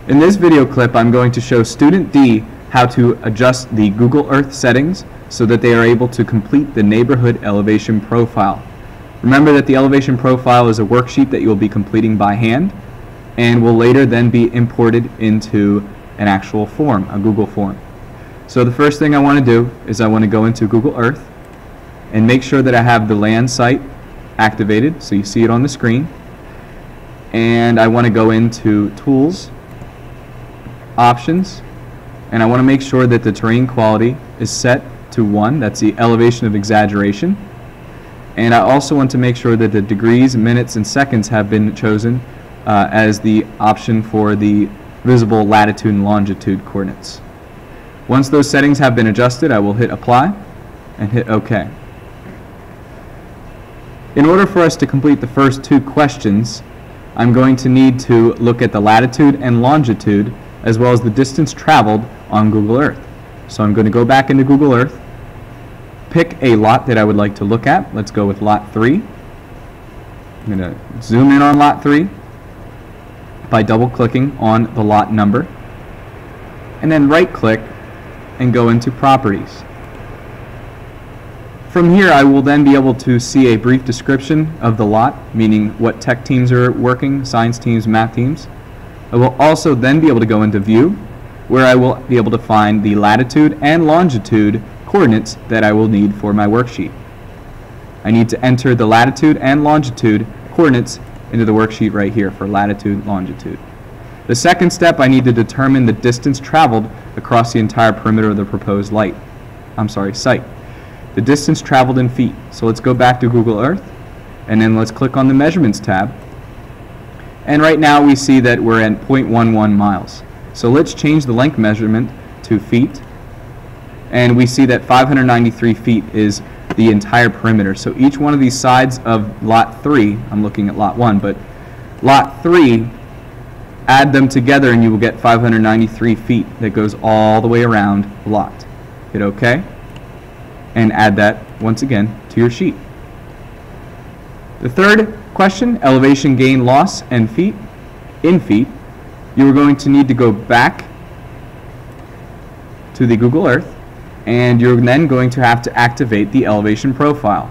In this video clip, I'm going to show student D how to adjust the Google Earth settings so that they are able to complete the neighborhood elevation profile. Remember that the elevation profile is a worksheet that you will be completing by hand and will later then be imported into an actual form, a Google form. So the first thing I want to do is I want to go into Google Earth and make sure that I have the land site activated so you see it on the screen. And I want to go into Tools, Options, and I want to make sure that the terrain quality is set to 1. That's the elevation of exaggeration. And I also want to make sure that the degrees, minutes, and seconds have been chosen as the option for the visible latitude and longitude coordinates. Once those settings have been adjusted, I will hit Apply and hit OK. In order for us to complete the first two questions, I'm going to need to look at the latitude and longitude as well as the distance traveled on Google Earth. So I'm going to go back into Google Earth, pick a lot that I would like to look at. Let's go with lot 3. I'm going to zoom in on lot 3 by double-clicking on the lot number, and then right-click and go into Properties. From here, I will then be able to see a brief description of the lot, meaning what tech teams are working, science teams, math teams. I will also then be able to go into View, where I will be able to find the latitude and longitude coordinates that I will need for my worksheet. I need to enter the latitude and longitude coordinates into the worksheet right here for latitude and longitude. The second step, I need to determine the distance traveled across the entire perimeter of the proposed site. The distance traveled in feet. So let's go back to Google Earth, and then let's click on the Measurements tab. And right now we see that we're at 0.11 miles. So let's change the length measurement to feet, and we see that 593 feet is the entire perimeter. So each one of these sides of lot 3, I'm looking at lot 1, but lot 3, add them together and you will get 593 feet that goes all the way around the lot. Hit OK, and add that once again to your sheet. The third question, elevation gain, loss, and feet, in feet, you are going to need to go back to the Google Earth, and you're then going to have to activate the elevation profile.